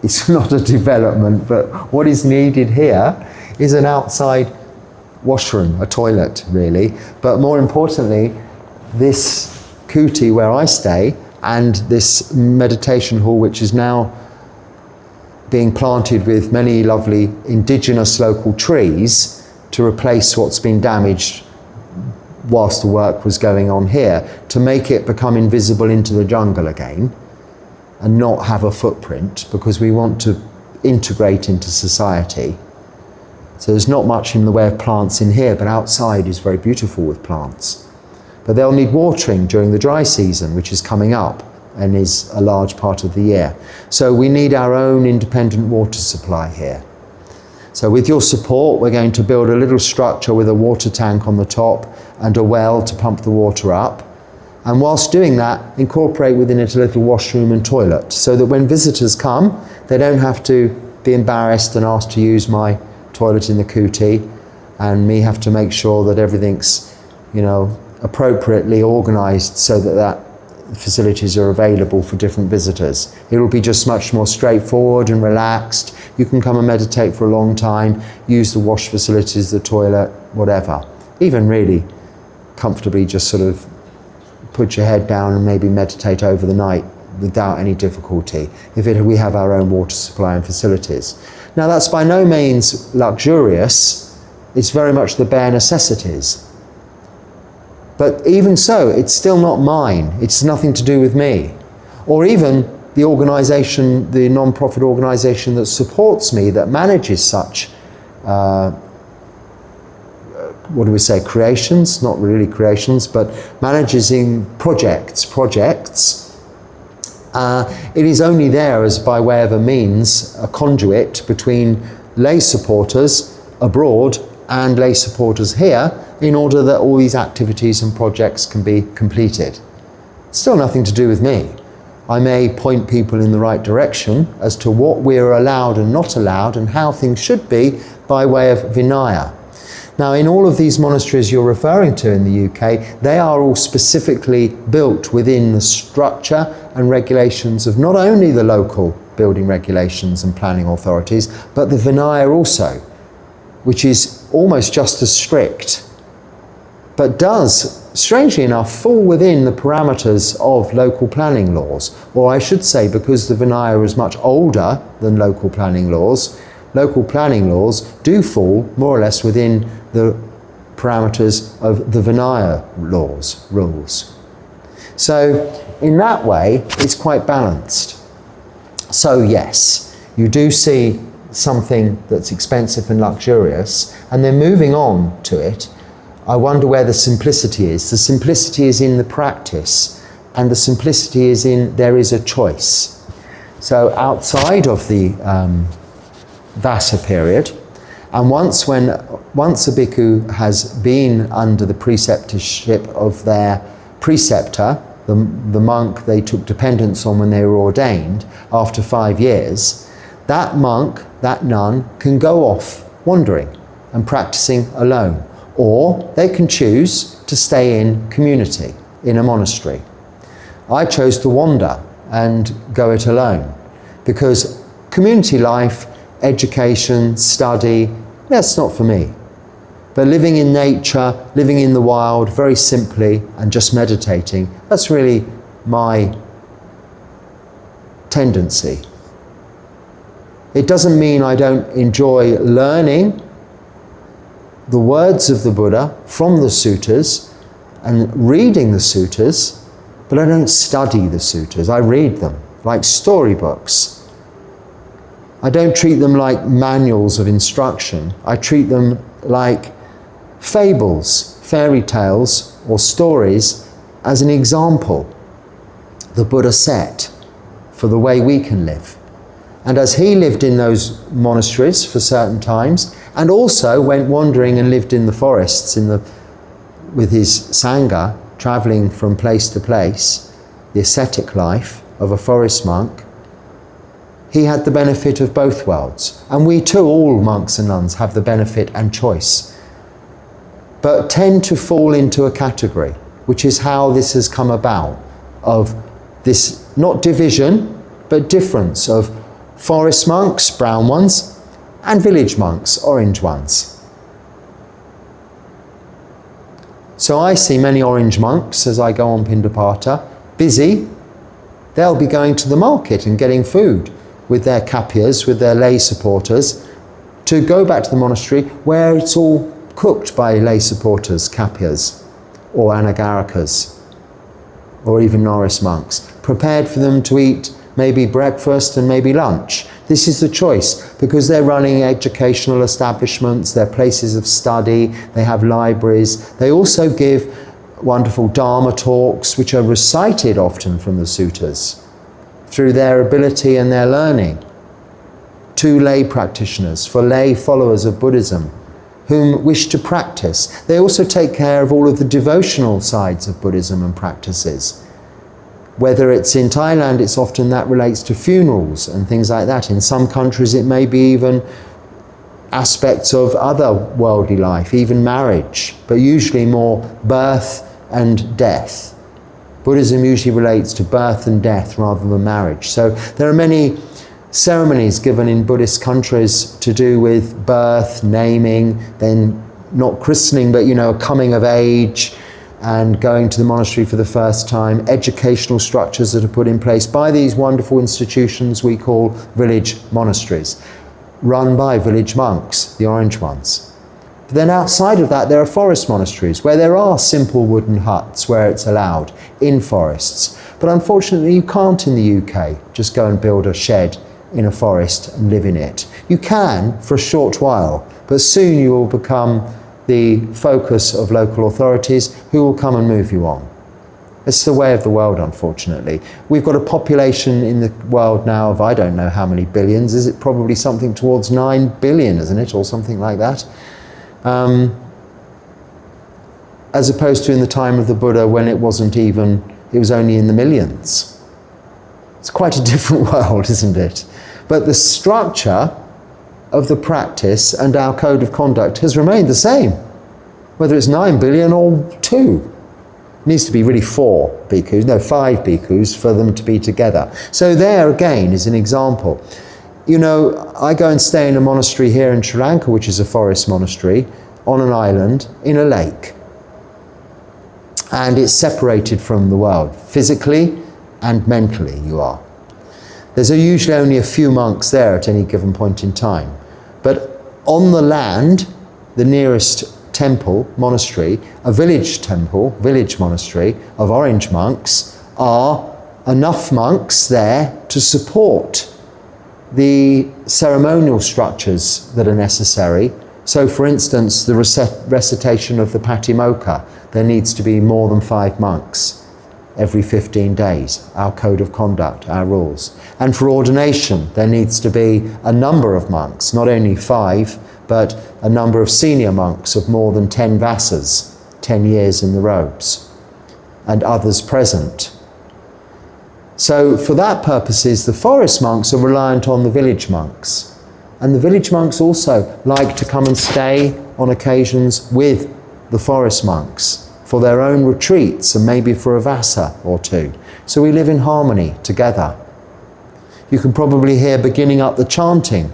it's not a development, but what is needed here is an outside washroom, a toilet really. But more importantly, this kuti where I stay and this meditation hall, which is now being planted with many lovely indigenous local trees to replace what's been damaged whilst the work was going on here, to make it become invisible into the jungle again and not have a footprint, because we want to integrate into society. So there's not much in the way of plants in here, but outside is very beautiful with plants. But they'll need watering during the dry season, which is coming up and is a large part of the year. So we need our own independent water supply here. So with your support, we're going to build a little structure with a water tank on the top and a well to pump the water up. And whilst doing that, incorporate within it a little washroom and toilet, so that when visitors come, they don't have to be embarrassed and asked to use my toilet in the kuti, and me have to make sure that everything's, appropriately organised so that facilities are available for different visitors. It will be just much more straightforward and relaxed. You can come and meditate for a long time, use the wash facilities, the toilet, whatever. Even really comfortably just sort of put your head down and maybe meditate over the night without any difficulty, we have our own water supply and facilities. Now that's by no means luxurious, it's very much the bare necessities. But even so, it's still not mine, it's nothing to do with me. Or even the organisation, the non-profit organisation that supports me, that manages such, creations, not really creations, but manages in projects. It is only there as by way of a means, a conduit between lay supporters abroad and lay supporters here, in order that all these activities and projects can be completed. Still nothing to do with me. I may point people in the right direction as to what we're allowed and not allowed and how things should be by way of Vinaya. Now, in all of these monasteries you're referring to in the UK, they are all specifically built within the structure and regulations of not only the local building regulations and planning authorities, but the Vinaya also, which is almost just as strict, but does, strangely enough, fall within the parameters of local planning laws. Or I should say, because the Vinaya is much older than local planning laws do fall more or less within the parameters of the Vinaya rules. So in that way, it's quite balanced. So yes, you do see something that's expensive and luxurious, and then moving on to it, I wonder where the simplicity is. The simplicity is in the practice, and the simplicity is in there is a choice. So outside of the Vasa period, and once a bhikkhu has been under the preceptorship of their preceptor, the monk they took dependence on when they were ordained, after 5 years, that monk, that nun, can go off wandering and practicing alone. Or they can choose to stay in community, in a monastery. I chose to wander and go it alone, because community life, education, study, that's not for me. But living in nature, living in the wild, very simply, and just meditating, that's really my tendency. It doesn't mean I don't enjoy learning the words of the Buddha from the suttas and reading the suttas, but I don't study the suttas. I read them like storybooks. I don't treat them like manuals of instruction. I treat them like fables, fairy tales, or stories as an example the Buddha set for the way we can live. And as he lived in those monasteries for certain times, and also went wandering and lived in the forests with his Sangha, travelling from place to place, the ascetic life of a forest monk, he had the benefit of both worlds. And we too, all monks and nuns, have the benefit and choice, but tend to fall into a category, which is how this has come about, of this, not division, but difference of forest monks, brown ones, and village monks, orange ones. So I see many orange monks as I go on Pindapata, busy. They'll be going to the market and getting food with their kapyas, with their lay supporters, to go back to the monastery where it's all cooked by lay supporters, kapyas, or anagarikas, or even Norris monks, prepared for them to eat maybe breakfast and maybe lunch. This is the choice, because they're running educational establishments, they're places of study, they have libraries. They also give wonderful Dharma talks, which are recited often from the suttas, through their ability and their learning, to lay practitioners, for lay followers of Buddhism, whom wish to practice. They also take care of all of the devotional sides of Buddhism and practices. Whether it's in Thailand, it's often that relates to funerals and things like that. In some countries, it may be even aspects of other worldly life, even marriage, but usually more birth and death. Buddhism usually relates to birth and death rather than marriage. So there are many ceremonies given in Buddhist countries to do with birth, naming, then not christening, but a coming of age, and going to the monastery for the first time, educational structures that are put in place by these wonderful institutions we call village monasteries, run by village monks, the orange ones. But then outside of that, there are forest monasteries where there are simple wooden huts where it's allowed, in forests. But unfortunately, you can't in the UK just go and build a shed in a forest and live in it. You can for a short while, but soon you will become the focus of local authorities who will come and move you on. It's the way of the world, unfortunately. We've got a population in the world now of I don't know how many billions. Is it probably something towards 9 billion, isn't it, or something like that? As opposed to in the time of the Buddha when it was only in the millions. It's quite a different world, isn't it? But the structure of the practice and our code of conduct has remained the same, whether it's 9 billion or 2. It needs to be really 5 bhikkhus for them to be together. So there again is an example. I go and stay in a monastery here in Sri Lanka, which is a forest monastery, on an island in a lake. And it's separated from the world, physically and mentally you are. There's usually only a few monks there at any given point in time. But on the land, the nearest temple, monastery, a village temple, village monastery of orange monks, are enough monks there to support the ceremonial structures that are necessary. So for instance, the recitation of the Patimokkha, there needs to be more than 5 monks every 15 days, our code of conduct, our rules. And for ordination, there needs to be a number of monks, not only 5, but a number of senior monks of more than 10 vassas, 10 years in the robes, and others present. So for that purposes, the forest monks are reliant on the village monks. And the village monks also like to come and stay on occasions with the forest monks for their own retreats and maybe for a vassa or 2. So we live in harmony together. You can probably hear beginning up the chanting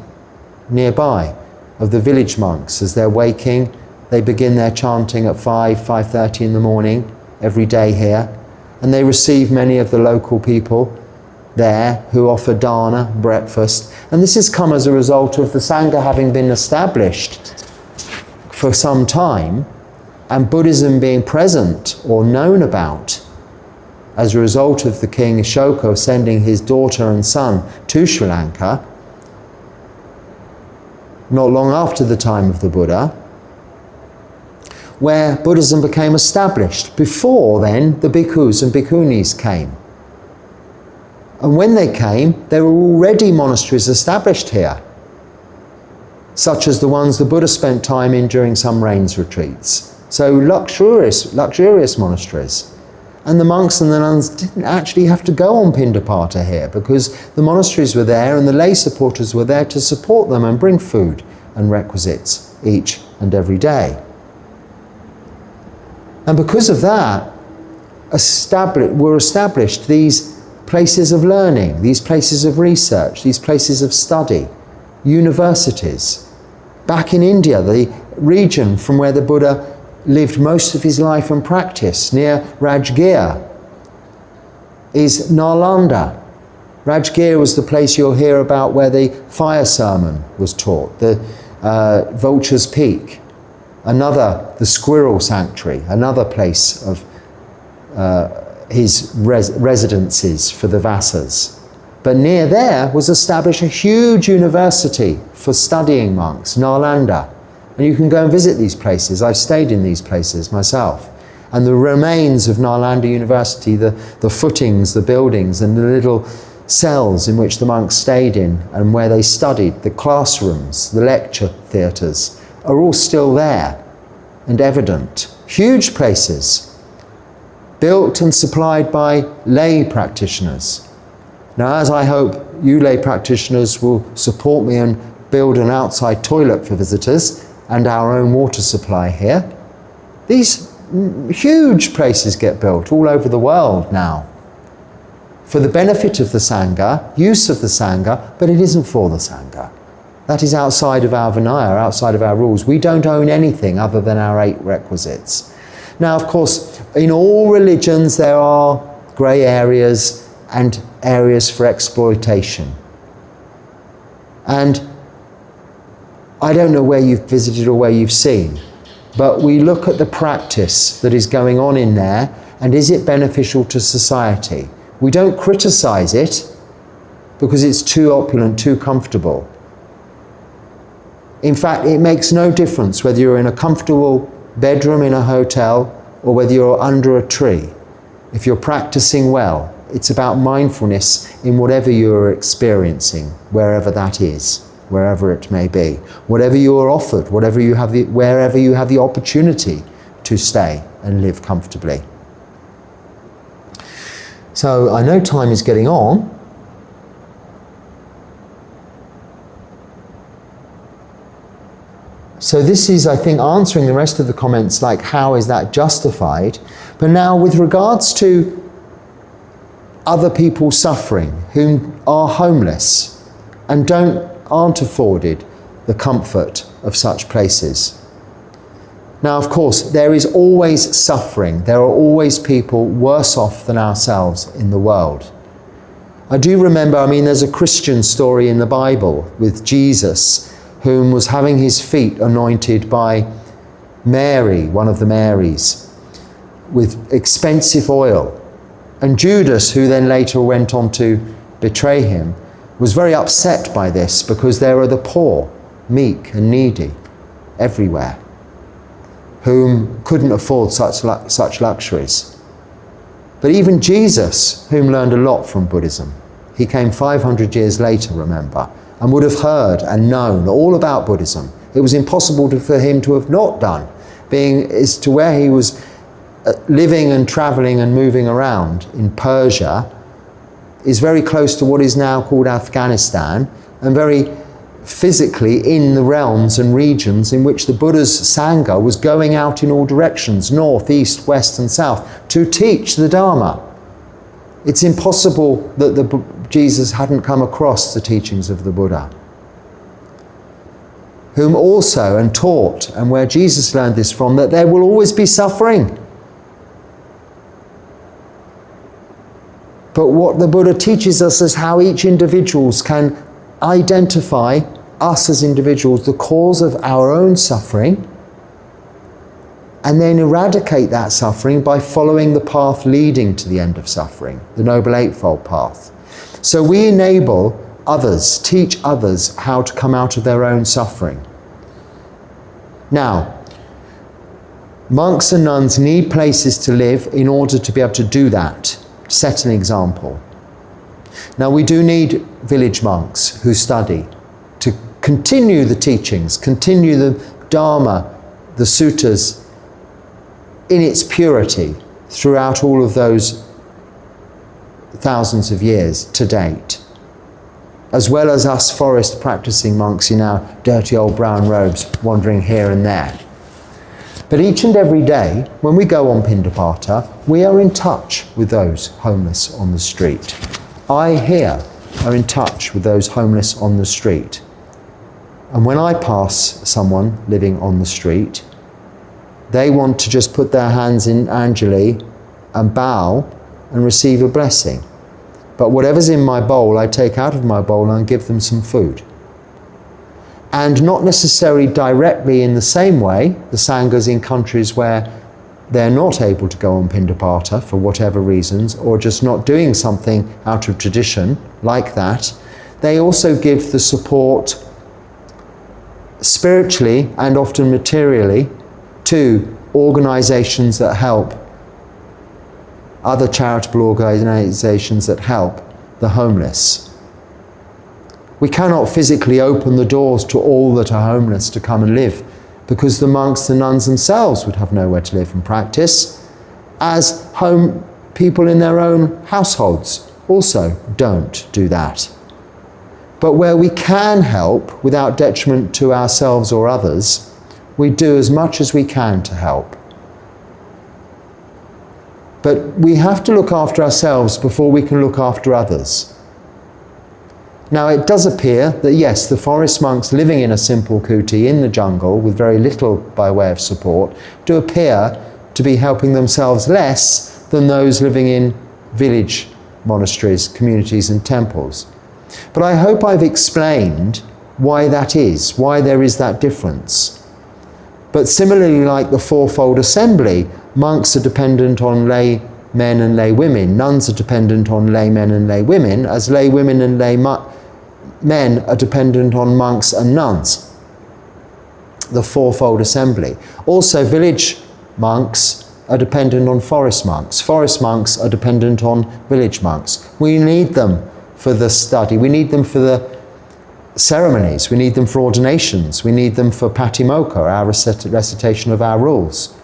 nearby of the village monks as they're waking. They begin their chanting at 5:30 in the morning every day here, and they receive many of the local people there who offer dana, breakfast. And this has come as a result of the Sangha having been established for some time and Buddhism being present or known about as a result of the King Ashoka sending his daughter and son to Sri Lanka not long after the time of the Buddha, where Buddhism became established. Before then, the bhikkhus and bhikkhunis came. And when they came, there were already monasteries established here, such as the ones the Buddha spent time in during some rains retreats. So luxurious monasteries. And the monks and the nuns didn't actually have to go on Pindapata here because the monasteries were there and the lay supporters were there to support them and bring food and requisites each and every day. And because of that, were established these places of learning, these places of research, these places of study, universities. Back in India, the region from where the Buddha lived most of his life and practice, near Rajgir, is Nalanda. Rajgir was the place you'll hear about where the fire sermon was taught, the Vulture's Peak, the Squirrel Sanctuary, another place of his residences for the Vassas. But near there was established a huge university for studying monks, Nalanda. And you can go and visit these places. I've stayed in these places myself. And the remains of Nalanda University, the footings, the buildings, and the little cells in which the monks stayed in and where they studied, the classrooms, the lecture theatres, are all still there and evident. Huge places, built and supplied by lay practitioners. Now, as I hope you lay practitioners will support me and build an outside toilet for visitors and our own water supply here, these huge places get built all over the world now for the benefit of the Sangha, use of the Sangha, but it isn't for the Sangha. That is outside of our Vinaya, outside of our rules. We don't own anything other than our 8 requisites. Now, of course, in all religions there are grey areas and areas for exploitation. And I don't know where you've visited or where you've seen, but we look at the practice that is going on in there, and is it beneficial to society? We don't criticize it because it's too opulent, too comfortable. In fact, it makes no difference whether you're in a comfortable bedroom in a hotel or whether you're under a tree. If you're practicing well, it's about mindfulness in whatever you're experiencing, wherever that is, wherever it may be. Whatever you are offered, wherever you have the opportunity to stay and live comfortably. So I know time is getting on. So this is, I think, answering the rest of the comments, like how is that justified? But now with regards to other people suffering who are homeless and aren't afforded the comfort of such places. Now, of course, there is always suffering. There are always people worse off than ourselves in the world. I do remember, there's a Christian story in the Bible with Jesus, whom was having his feet anointed by Mary, one of the Marys, with expensive oil. And Judas, who then later went on to betray him, was very upset by this because there are the poor, meek and needy everywhere, whom couldn't afford such luxuries. But even Jesus, whom learned a lot from Buddhism, he came 500 years later, remember, and would have heard and known all about Buddhism. It was impossible for him to have not done, being as to where he was living and travelling and moving around in Persia is very close to what is now called Afghanistan, and very physically in the realms and regions in which the Buddha's Sangha was going out in all directions, north, east, west and south, to teach the Dharma. It's impossible that Jesus hadn't come across the teachings of the Buddha, whom also and taught, and where Jesus learned this from, that there will always be suffering. But what the Buddha teaches us is how each individual can identify, us as individuals, the cause of our own suffering, and then eradicate that suffering by following the path leading to the end of suffering, the Noble Eightfold Path. So we enable others, teach others how to come out of their own suffering. Now, monks and nuns need places to live in order to be able to do that, set an example. Now, we do need village monks who study to continue the teachings, continue the Dharma, the suttas, in its purity throughout all of those thousands of years to date, as well as us forest practicing monks in our dirty old brown robes wandering here and there. But each and every day when we go on Pindapata, we are in touch with those homeless on the street. I here are in touch with those homeless on the street. And when I pass someone living on the street, they want to just put their hands in Anjali and bow and receive a blessing. But whatever's in my bowl, I take out of my bowl and give them some food. And not necessarily directly in the same way, the Sanghas in countries where they're not able to go on Pindapata for whatever reasons, or just not doing something out of tradition like that, they also give the support spiritually and often materially to organisations that help, other charitable organisations that help the homeless. We cannot physically open the doors to all that are homeless to come and live, because the monks and nuns themselves would have nowhere to live and practice, as home people in their own households also don't do that. But where we can help without detriment to ourselves or others, we do as much as we can to help. But we have to look after ourselves before we can look after others. Now, it does appear that yes, the forest monks living in a simple kuti in the jungle with very little by way of support do appear to be helping themselves less than those living in village monasteries, communities and temples. But I hope I've explained why that is, why there is that difference. But similarly, like the fourfold assembly, monks are dependent on lay men and lay women, nuns are dependent on lay men and lay women, as lay women and lay men are dependent on monks and nuns. The fourfold assembly. Also, village monks are dependent on forest monks. Forest monks are dependent on village monks. We need them for the study. We need them for the ceremonies. We need them for ordinations. We need them for patimokkha, our recitation of our rules.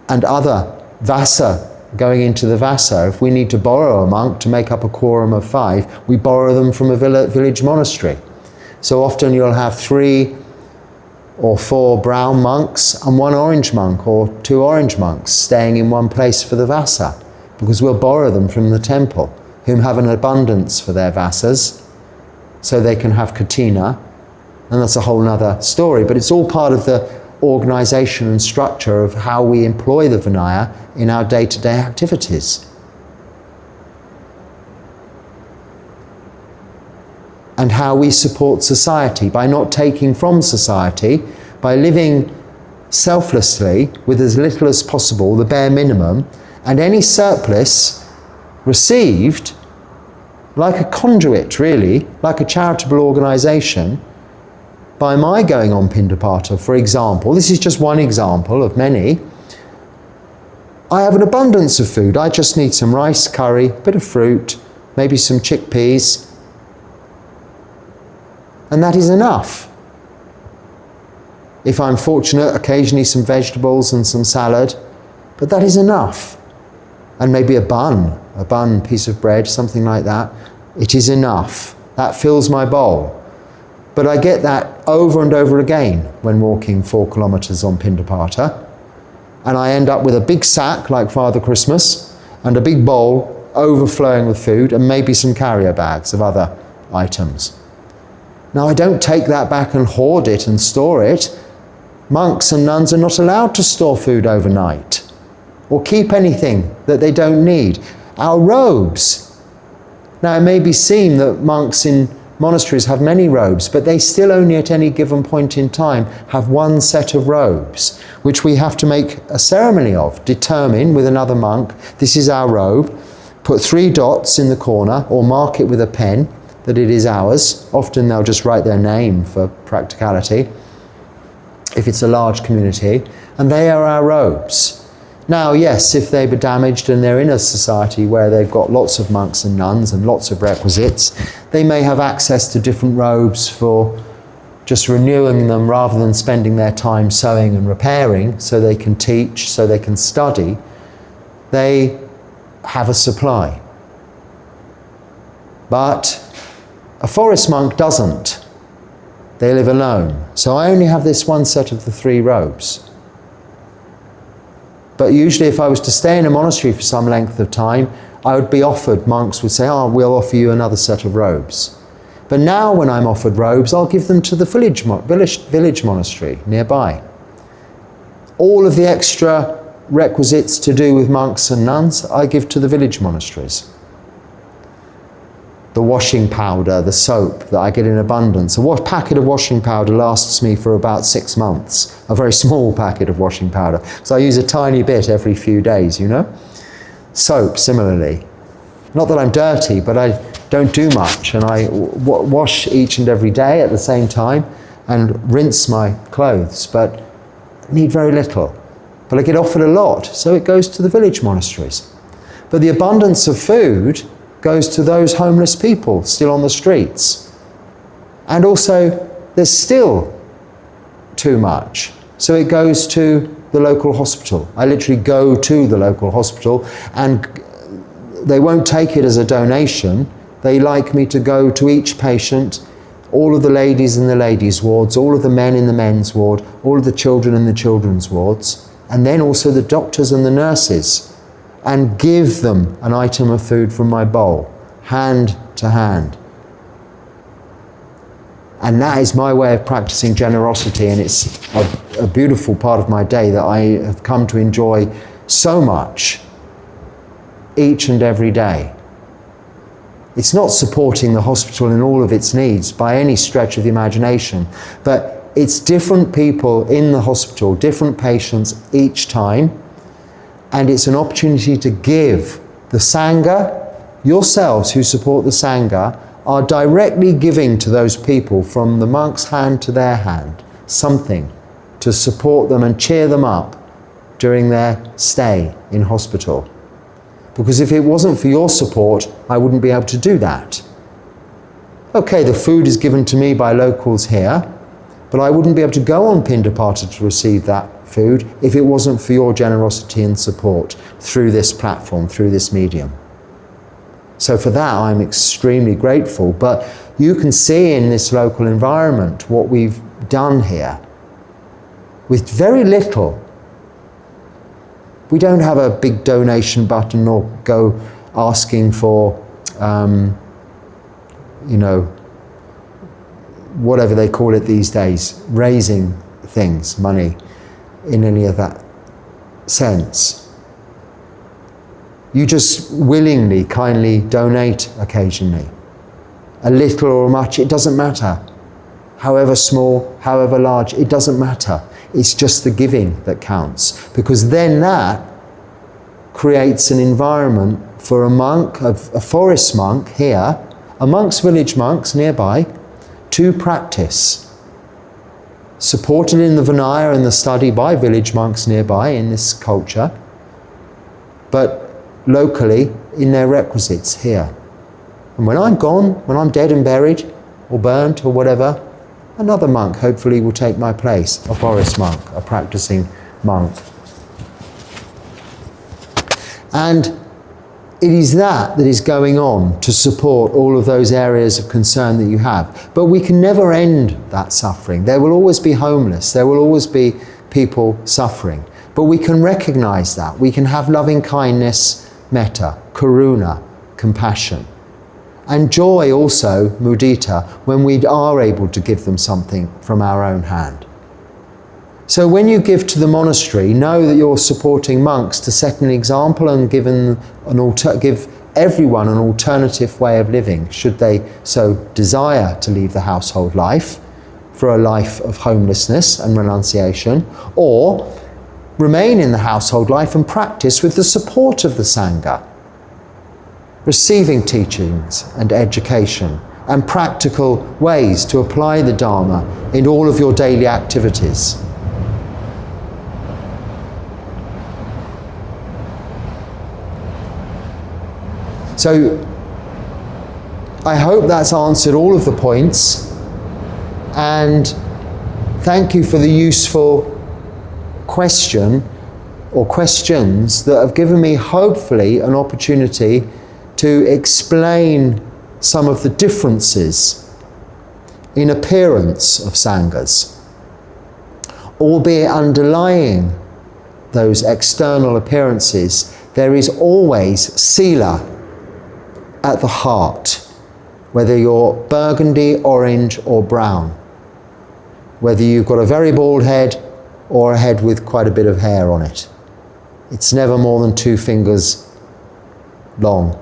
And other vasa, going into the vasa. If we need to borrow a monk to make up a quorum of 5, we borrow them from a village monastery. So often you'll have 3 or 4 brown monks and 1 orange monk or 2 orange monks staying in one place for the vasa, because we'll borrow them from the temple, whom have an abundance for their vasas, so they can have katina, and that's a whole other story, but it's all part of the organisation and structure of how we employ the Vinaya in our day-to-day activities. And how we support society by not taking from society, by living selflessly with as little as possible, the bare minimum, and any surplus received like a conduit, really, like a charitable organisation, by my going on Pindapata, for example. This is just one example of many. I have an abundance of food. I just need some rice, curry, a bit of fruit, maybe some chickpeas, and that is enough. If I'm fortunate, occasionally some vegetables and some salad, but that is enough. And maybe a bun, piece of bread, something like that. It is enough. That fills my bowl. But I get that over and over again when walking 4 kilometres on Pindapata. And I end up with a big sack like Father Christmas and a big bowl overflowing with food and maybe some carrier bags of other items. Now, I don't take that back and hoard it and store it. Monks and nuns are not allowed to store food overnight or keep anything that they don't need. Our robes. Now, it may be seen that monks in monasteries have many robes, but they still only at any given point in time have 1 set of robes, which we have to make a ceremony of, determine with another monk, this is our robe, put 3 dots in the corner or mark it with a pen that it is ours. Often they'll just write their name for practicality, if it's a large community, and they are our robes. Now, yes, if they were damaged and they're in a society where they've got lots of monks and nuns and lots of requisites, they may have access to different robes for just renewing them rather than spending their time sewing and repairing so they can teach, so they can study. They have a supply. But a forest monk doesn't. They live alone. So I only have this 1 set of the 3 robes. But usually if I was to stay in a monastery for some length of time, I would be offered, monks would say, oh, we'll offer you another set of robes. But now when I'm offered robes, I'll give them to the village monastery nearby. All of the extra requisites to do with monks and nuns, I give to the village monasteries. The washing powder, the soap that I get in abundance. A packet of washing powder lasts me for about 6 months. A very small packet of washing powder. So I use a tiny bit every few days, you know. Soap, similarly. Not that I'm dirty, but I don't do much. And I wash each and every day at the same time and rinse my clothes, but need very little. But I get offered a lot, so it goes to the village monasteries. But the abundance of food goes to those homeless people still on the streets. And also, there's still too much. So it goes to the local hospital. I literally go to the local hospital and they won't take it as a donation. They like me to go to each patient, all of the ladies in the ladies' wards, all of the men in the men's ward, all of the children in the children's wards, and then also the doctors and the nurses. and give them an item of food from my bowl, hand to hand. And that is my way of practicing generosity, and it's a beautiful part of my day that I have come to enjoy so much each and every day. It's not supporting the hospital in all of its needs by any stretch of the imagination, but it's different people in the hospital, different patients each time, and it's an opportunity to give the Sangha, yourselves who support the Sangha, are directly giving to those people from the monk's hand to their hand something to support them and cheer them up during their stay in hospital. Because if it wasn't for your support, I wouldn't be able to do that. Okay, the food is given to me by locals here, but I wouldn't be able to go on Pindapata to receive that food if it wasn't for your generosity and support through this platform, through this medium. So for that, I'm extremely grateful. But you can see in this local environment what we've done here with very little. We don't have a big donation button or go asking for, whatever they call it these days, raising things, money, in any of that sense. You just willingly, kindly donate occasionally. A little or much, it doesn't matter. However small, however large, it doesn't matter. It's just the giving that counts. Because then that creates an environment for a monk, a forest monk here, amongst village monks nearby, to practice. Supported in the Vinaya and the study by village monks nearby in this culture, but locally in their requisites here. And when I'm gone, when I'm dead and buried, or burnt or whatever, another monk hopefully will take my place, a forest monk, a practicing monk. And it is that is going on to support all of those areas of concern that you have. But we can never end that suffering. There will always be homeless, there will always be people suffering. But we can recognize that. We can have loving kindness, metta, karuna, compassion. And joy also, mudita, when we are able to give them something from our own hand. So when you give to the monastery, know that you're supporting monks to set an example and give everyone an alternative way of living, should they so desire to leave the household life for a life of homelessness and renunciation, or remain in the household life and practice with the support of the Sangha, receiving teachings and education and practical ways to apply the Dharma in all of your daily activities. So I hope that's answered all of the points, and thank you for the useful question or questions that have given me hopefully an opportunity to explain some of the differences in appearance of Sanghas, albeit underlying those external appearances there is always sila at the heart, whether you're burgundy, orange or brown, whether you've got a very bald head or a head with quite a bit of hair on it. It's never more than 2 fingers long.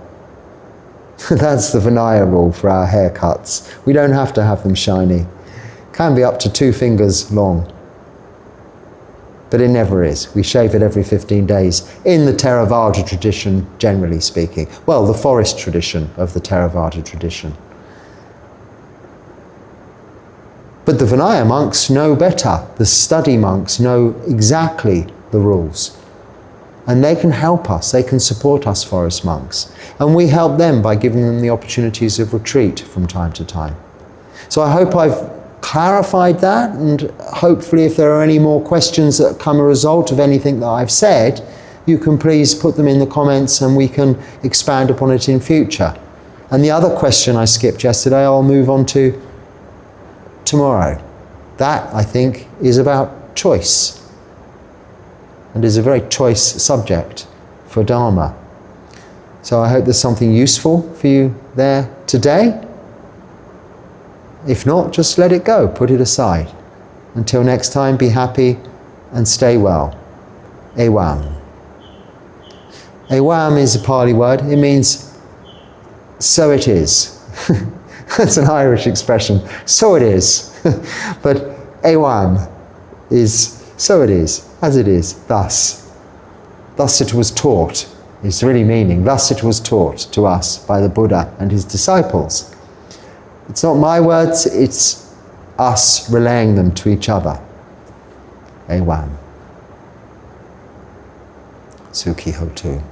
That's the Vinaya rule for our haircuts. We don't have to have them shiny. Can be up to 2 fingers long. But it never is. We shave it every 15 days in the Theravada tradition, generally speaking. Well, the forest tradition of the Theravada tradition. But the Vinaya monks know better. The study monks know exactly the rules. And they can help us, they can support us forest monks. And we help them by giving them the opportunities of retreat from time to time. So I hope I've clarified that, and hopefully if there are any more questions that come a result of anything that I've said, you can please put them in the comments and we can expand upon it in future. And the other question I skipped yesterday, I'll move on to tomorrow. That, I think, is about choice, and is a very choice subject for Dharma. So I hope there's something useful for you there today. If not, just let it go, put it aside. Until next time, be happy and stay well. Ewam. Ewam is a Pali word. It means, so it is. That's an Irish expression. So it is. But ewam is, so it is, as it is, thus. Thus it was taught, is really meaning. Thus it was taught to us by the Buddha and his disciples. It's not my words, it's us relaying them to each other. Ewam. Sukhi hotu.